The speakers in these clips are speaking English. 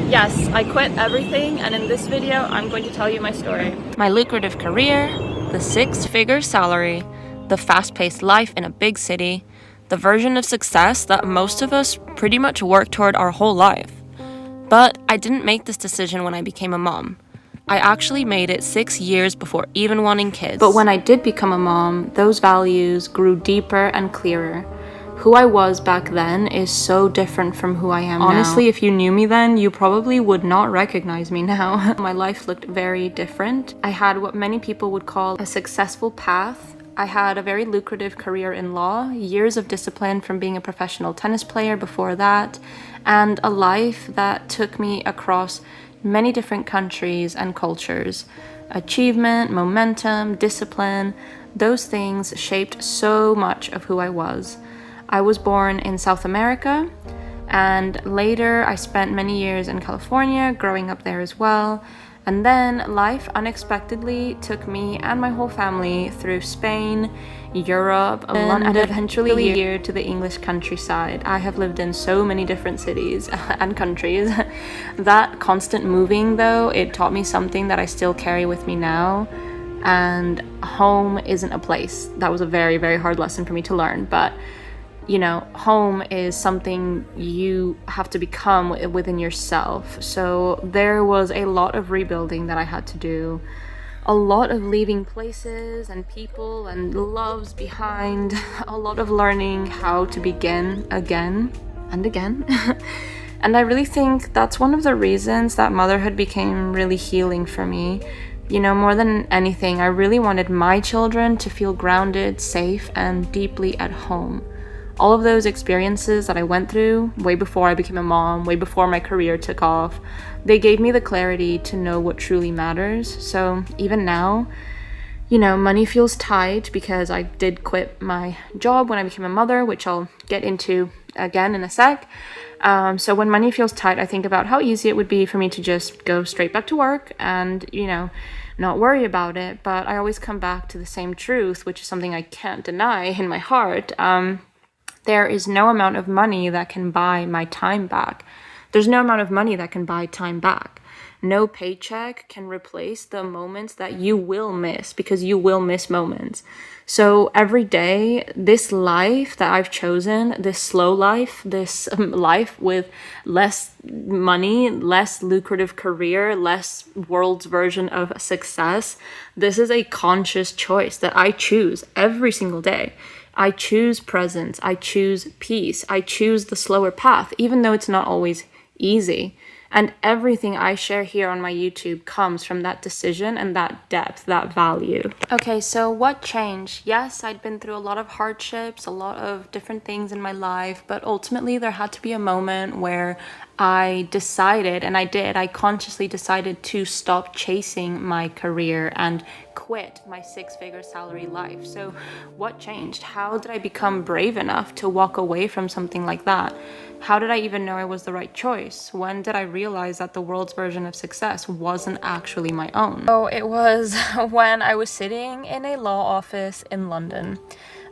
Yes, I quit everything, and in this video, I'm going to tell you my story. My lucrative career, the six-figure salary, the fast-paced life in a big city, the version of success that most of us pretty much work toward our whole life. But I didn't make this decision when I became a mom. I actually made it 6 years before even wanting kids. But when I did become a mom, those values grew deeper and clearer. Who I was back then is so different from who I am now. Honestly, if you knew me then, you probably would not recognize me now. My life looked very different. I had what many people would call a successful path. I had a very lucrative career in law, years of discipline from being a professional tennis player before that, and a life that took me across many different countries and cultures. Achievement, momentum, discipline, those things shaped so much of who I was. I was born in South America, and later I spent many years in California, growing up there as well. And then life unexpectedly took me and my whole family through Spain, Europe, London, and eventually here to the English countryside. I have lived in so many different cities and countries. That constant moving, though, it taught me something that I still carry with me now. And home isn't a place. That was a very, very hard lesson for me to learn, but you know, home is something you have to become within yourself. So there was a lot of rebuilding that I had to do, a lot of leaving places and people and loves behind, a lot of learning how to begin again and again. And I really think that's one of the reasons that motherhood became really healing for me. You know, more than anything, I really wanted my children to feel grounded, safe, and deeply at home. All of those experiences that I went through way before I became a mom, way before my career took off, they gave me the clarity to know what truly matters. So even now, you know, money feels tight because I did quit my job when I became a mother, which I'll get into again in a sec. So when money feels tight, I think about how easy it would be for me to just go straight back to work and, you know, not worry about it. But I always come back to the same truth, which is something I can't deny in my heart. There is no amount of money that can buy my time back. There's no amount of money that can buy time back. No paycheck can replace the moments that you will miss, because you will miss moments. So every day, this life that I've chosen, this slow life, this life with less money, less lucrative career, less world's version of success, this is a conscious choice that I choose every single day. I choose presence, I choose peace, I choose the slower path, even though it's not always easy. And everything I share here on my YouTube comes from that decision and that depth, that value. Okay, so what changed? Yes, I'd been through a lot of hardships, a lot of different things in my life, but ultimately there had to be a moment where I decided, and I consciously decided to stop chasing my career and quit my six-figure salary life. So what changed? How did I become brave enough to walk away from something like that? How did I even know it was the right choice? When did I realize that the world's version of success wasn't actually my own? So it was when I was sitting in a law office in London.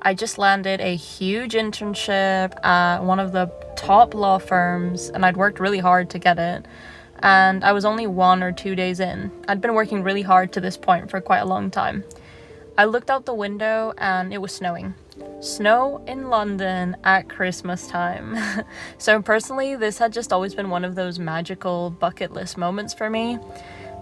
I just landed a huge internship at one of the top law firms, and I'd worked really hard to get it. And I was only 1 or 2 days in. I'd been working really hard to this point for quite a long time. I looked out the window and it was snowing. Snow in London at Christmas time. So personally, this had just always been one of those magical bucket list moments for me.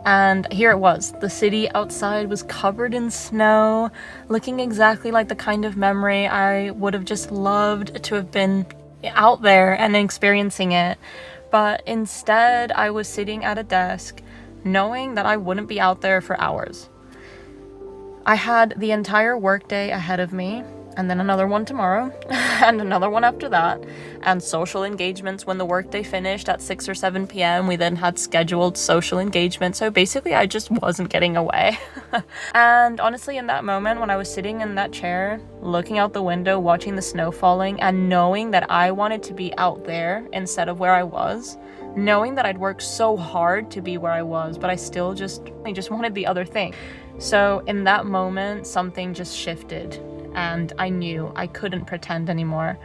And here it was. The city outside was covered in snow, looking exactly like the kind of memory I would have just loved to have been out there and experiencing it. But instead, I was sitting at a desk, knowing that I wouldn't be out there for hours. I had the entire workday ahead of me, and then another one tomorrow, and another one after that, and social engagements when the workday finished at 6 or 7 p.m. We then had scheduled social engagement, so basically I just wasn't getting away. And honestly, in that moment, when I was sitting in that chair, looking out the window, watching the snow falling, and knowing that I wanted to be out there instead of where I was, knowing that I'd worked so hard to be where I was, but I just wanted the other thing. So in that moment, something just shifted, and I knew I couldn't pretend anymore.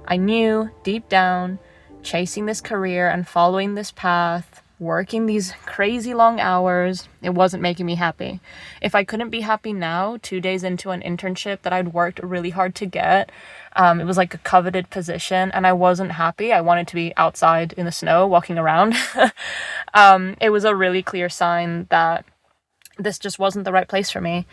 I knew deep down, chasing this career and following this path working these crazy long hours. It wasn't making me happy. If I couldn't be happy now, 2 days into an internship that I'd worked really hard to get, it was like a coveted position, and I wasn't happy. I wanted to be outside in the snow, walking around. It was a really clear sign that this just wasn't the right place for me.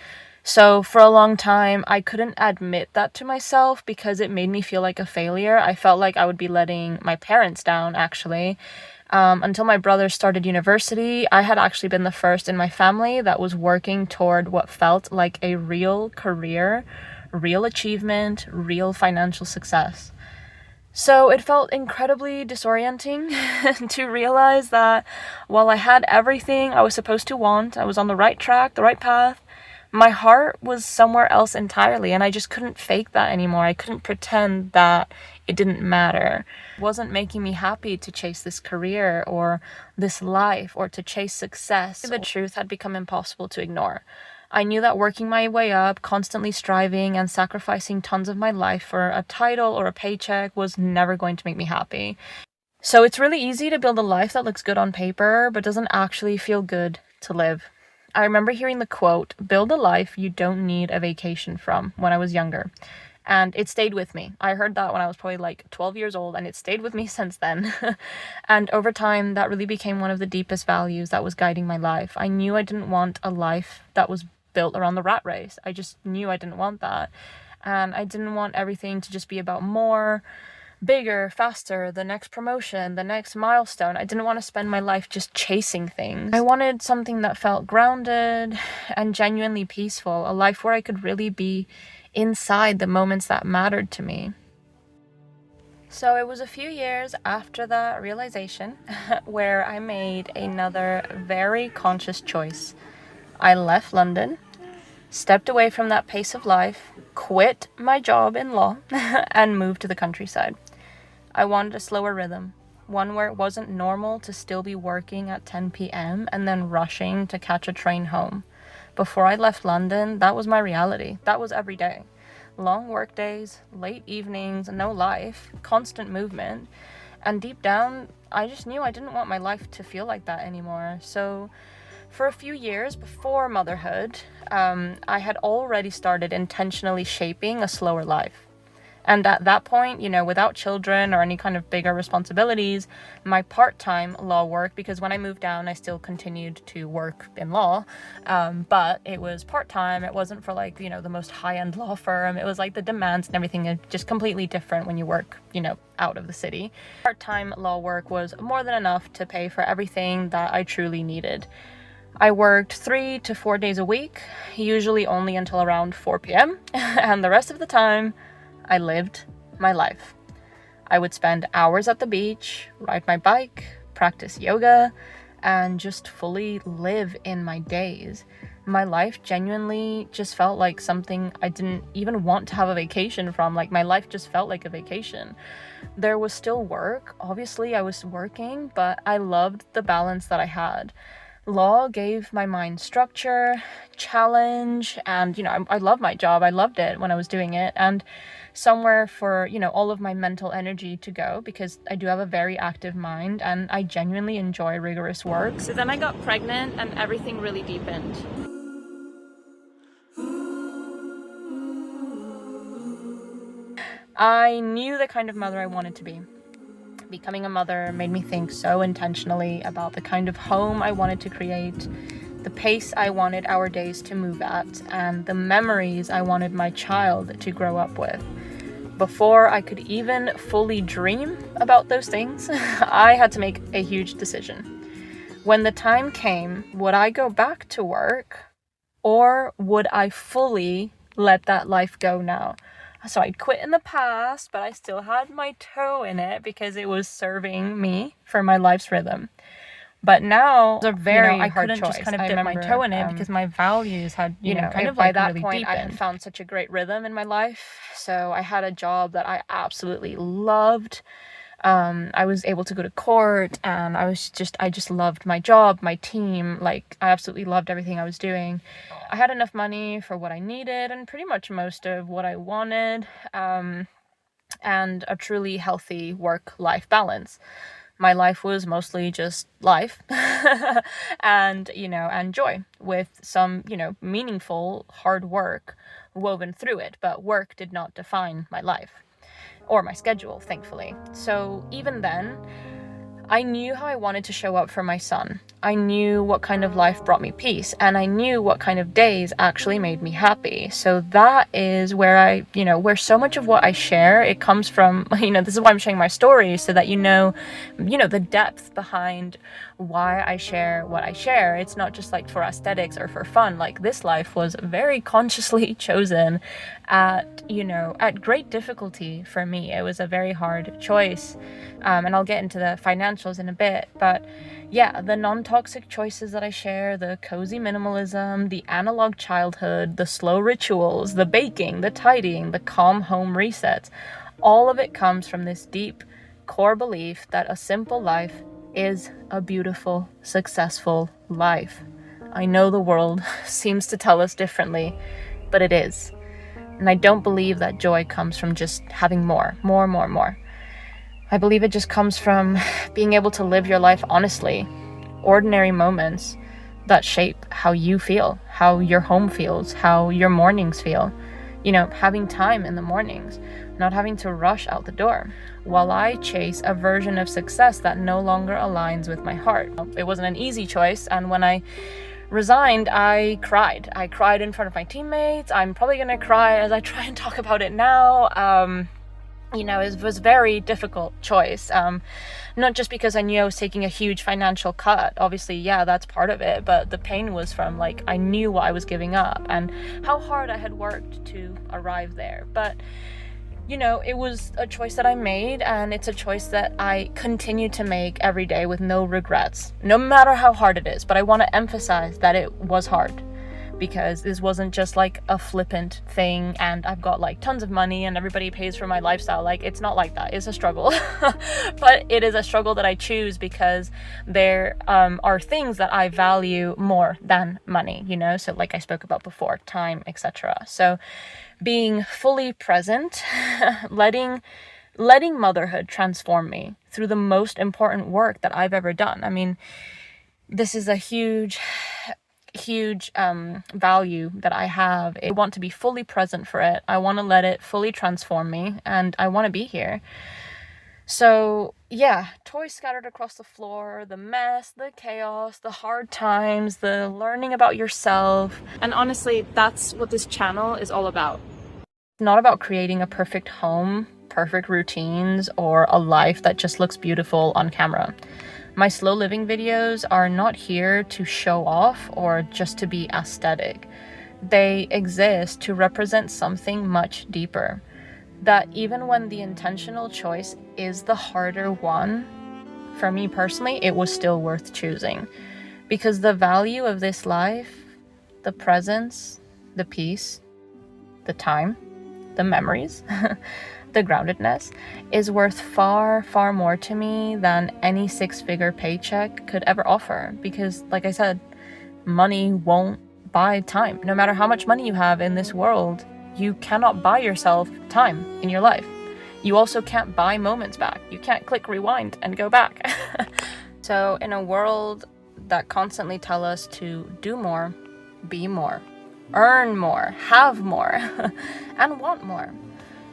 So for a long time, I couldn't admit that to myself because it made me feel like a failure. I felt like I would be letting my parents down, actually. Until my brother started university, I had actually been the first in my family that was working toward what felt like a real career, real achievement, real financial success. So it felt incredibly disorienting to realize that while I had everything I was supposed to want, I was on the right track, the right path, my heart was somewhere else entirely, and I just couldn't fake that anymore. I couldn't pretend that it didn't matter. It wasn't making me happy to chase this career or this life or to chase success. The truth had become impossible to ignore. I knew that working my way up, constantly striving and sacrificing tons of my life for a title or a paycheck was never going to make me happy. So it's really easy to build a life that looks good on paper, but doesn't actually feel good to live. I remember hearing the quote, "Build a life you don't need a vacation from," when I was younger. And it stayed with me. I heard that when I was probably like 12 years old, and it stayed with me since then. And over time, that really became one of the deepest values that was guiding my life. I knew I didn't want a life that was built around the rat race. I just knew I didn't want that. And I didn't want everything to just be about more, bigger, faster, the next promotion, the next milestone. I didn't want to spend my life just chasing things. I wanted something that felt grounded and genuinely peaceful, a life where I could really be inside the moments that mattered to me. So it was a few years after that realization where I made another very conscious choice. I left London, stepped away from that pace of life, quit my job in law, and moved to the countryside. I wanted a slower rhythm, one where it wasn't normal to still be working at 10 p.m. and then rushing to catch a train home. Before I left London, that was my reality. That was every day. Long work days, late evenings, no life, constant movement. And deep down, I just knew I didn't want my life to feel like that anymore. So for a few years before motherhood, I had already started intentionally shaping a slower life. And at that point, without children or any kind of bigger responsibilities, my part-time law work, because when I moved down, I still continued to work in law, but it was part-time. It wasn't for the most high-end law firm. It was like the demands and everything are just completely different when you work, out of the city. Part-time law work was more than enough to pay for everything that I truly needed. I worked 3 to 4 days a week, usually only until around 4 p.m., and the rest of the time, I lived my life. I would spend hours at the beach, ride my bike, practice yoga, and just fully live in my days. My life genuinely just felt like something I didn't even want to have a vacation from. Like, my life just felt like a vacation. There was still work. Obviously, I was working, but I loved the balance that I had. Law gave my mind structure, challenge, and, I love my job. I loved it when I was doing it, and somewhere for, all of my mental energy to go, because I do have a very active mind and I genuinely enjoy rigorous work. So then I got pregnant and everything really deepened. I knew the kind of mother I wanted to be. Becoming a mother made me think so intentionally about the kind of home I wanted to create, the pace I wanted our days to move at, and the memories I wanted my child to grow up with. Before I could even fully dream about those things, I had to make a huge decision. When the time came, would I go back to work, or would I fully let that life go now? So I'd quit in the past, but I still had my toe in it because it was serving me for my life's rhythm. But now it's a very hard choice. I couldn't just kind of dip my toe in it because my values had, kind of by that really point, I had found such a great rhythm in my life. So I had a job that I absolutely loved. I was able to go to court, and I just loved my job, my team. Like, I absolutely loved everything I was doing. I had enough money for what I needed and pretty much most of what I wanted, and a truly healthy work-life balance. My life was mostly just life and, and joy with some, meaningful hard work woven through it. But work did not define my life or my schedule, thankfully. So even then, I knew how I wanted to show up for my son. I knew what kind of life brought me peace, and I knew what kind of days actually made me happy. So that is where where so much of what I share, it comes from, this is why I'm sharing my story, so that the depth behind why I share what I share. It's not just like for aesthetics or for fun. Like, this life was very consciously chosen at great difficulty for me. It was a very hard choice. And I'll get into the financials in a bit, but yeah, the non-toxic choices that I share, the cozy minimalism, the analog childhood, the slow rituals, the baking, the tidying, the calm home resets, all of it comes from this deep core belief that a simple life is a beautiful, successful life. I know the world seems to tell us differently, but it is. And I don't believe that joy comes from just having more. I believe it just comes from being able to live your life honestly. Ordinary moments that shape how you feel, how your home feels, how your mornings feel. Having time in the mornings, not having to rush out the door, while I chase a version of success that no longer aligns with my heart. It wasn't an easy choice, and when I resigned, I cried. I cried in front of my teammates. I'm probably gonna cry as I try and talk about it now. It was a very difficult choice. Not just because I knew I was taking a huge financial cut. Obviously, yeah, that's part of it. But the pain was from, I knew what I was giving up and how hard I had worked to arrive there. But, it was a choice that I made, and it's a choice that I continue to make every day with no regrets, no matter how hard it is. But I want to emphasize that it was hard, because this wasn't just a flippant thing and I've got tons of money and everybody pays for my lifestyle. It's not like that. It's a struggle. But it is a struggle that I choose because there are things that I value more than money, so like I spoke about before, time, etc. So being fully present, letting motherhood transform me through the most important work that I've ever done. I mean, this is a huge value that I have. I want to be fully present for it. I want to let it fully transform me, and I want to be here. So yeah, toys scattered across the floor, the mess, the chaos, the hard times, the learning about yourself. And honestly, that's what this channel is all about. It's not about creating a perfect home, perfect routines, or a life that just looks beautiful on camera. My slow living videos are not here to show off or just to be aesthetic. They exist to represent something much deeper. That even when the intentional choice is the harder one, for me personally, it was still worth choosing. Because the value of this life, the presence, the peace, the time, the memories, the groundedness is worth far, far more to me than any six-figure paycheck could ever offer. Because, like I said, money won't buy time. No matter how much money you have in this world, you cannot buy yourself time in your life. You also can't buy moments back. You can't click rewind and go back. So in a world that constantly tell us to do more, be more, earn more, have more, and want more,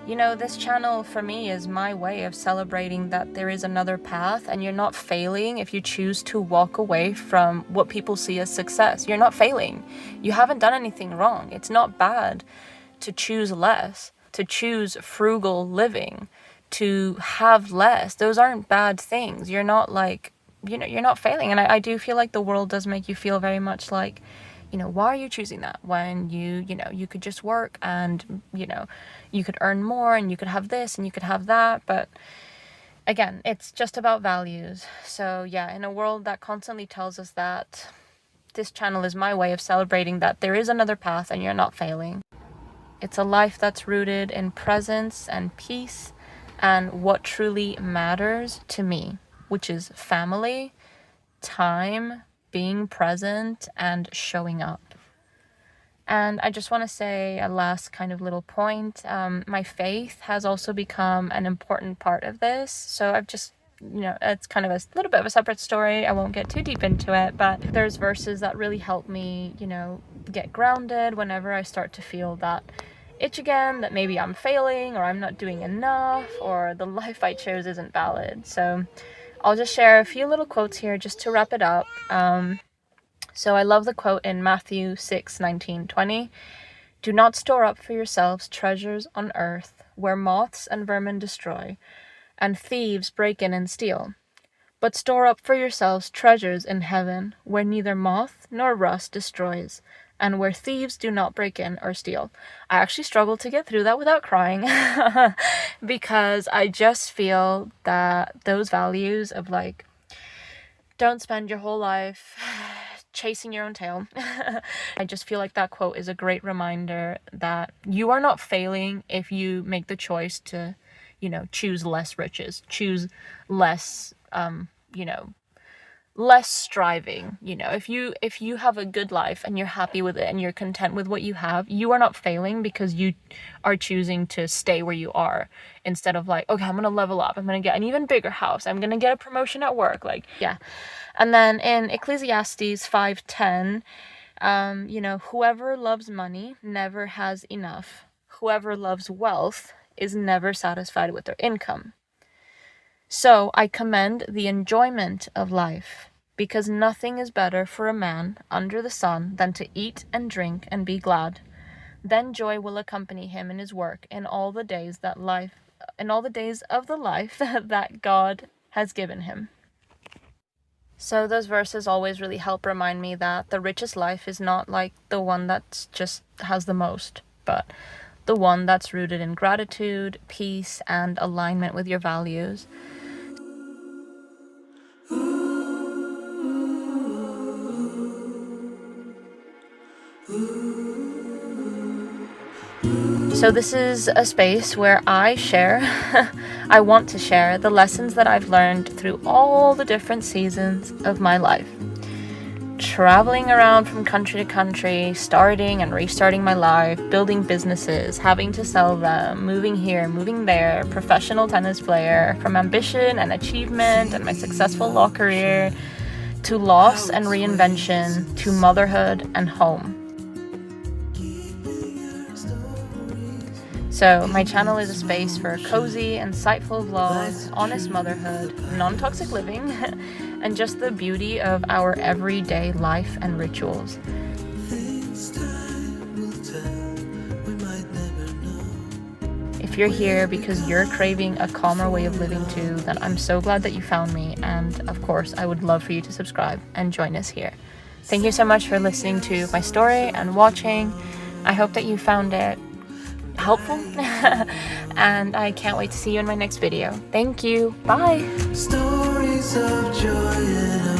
this channel for me is my way of celebrating that there is another path, and you're not failing if you choose to walk away from what people see as success. You're not failing. You haven't done anything wrong. It's not bad to choose less, to choose frugal living, to have less. Those aren't bad things. You're not you're not failing. And I do feel like the world does make you feel very much like, why are you choosing that when you could just work and, you could earn more and you could have this and you could have that. But again, it's just about values. So yeah, in a world that constantly tells us that, this channel is my way of celebrating that there is another path and you're not failing. It's a life that's rooted in presence and peace and what truly matters to me, which is family, time, being present, and showing up. And I just want to say a last kind of little point. My faith has also become an important part of this. So I've just it's kind of a little bit of a separate story. I won't get too deep into it, but there's verses that really help me, get grounded whenever I start to feel that itch again, that maybe I'm failing or I'm not doing enough or the life I chose isn't valid. So I'll just share a few little quotes here just to wrap it up. So I love the quote in Matthew 6:19-20. Do not store up for yourselves treasures on earth where moths and vermin destroy and thieves break in and steal. But store up for yourselves treasures in heaven where neither moth nor rust destroys and where thieves do not break in or steal. I actually struggled to get through that without crying because I just feel that those values of like, don't spend your whole life chasing your own tail. I just feel like that quote is a great reminder that you are not failing if you make the choice to, choose less riches, choose less, less striving. If you have a good life and you're happy with it and you're content with what you have, you are not failing because you are choosing to stay where you are instead of like, okay, I'm gonna level up, I'm gonna get an even bigger house, I'm gonna get a promotion at work, and then in Ecclesiastes 5:10, whoever loves money never has enough, whoever loves wealth is never satisfied with their income. So I commend the enjoyment of life, because nothing is better for a man under the sun than to eat and drink and be glad. Then joy will accompany him in his work in all the days of the life that God has given him. So those verses always really help remind me that the richest life is not like the one that just has the most, but the one that's rooted in gratitude, peace, and alignment with your values. So this is a space where I want to share the lessons that I've learned through all the different seasons of my life. Traveling around from country to country, starting and restarting my life, building businesses, having to sell them, moving here, moving there, professional tennis player, from ambition and achievement and my successful law career, to loss and reinvention, to motherhood and home. So my channel is a space for cozy, insightful vlogs, honest motherhood, non-toxic living, and just the beauty of our everyday life and rituals. If you're here because you're craving a calmer way of living too, then I'm so glad that you found me, and of course I would love for you to subscribe and join us here. Thank you so much for listening to my story and watching. I hope that you found it helpful and I can't wait to see you in my next video. Thank you. Bye. Stories of joy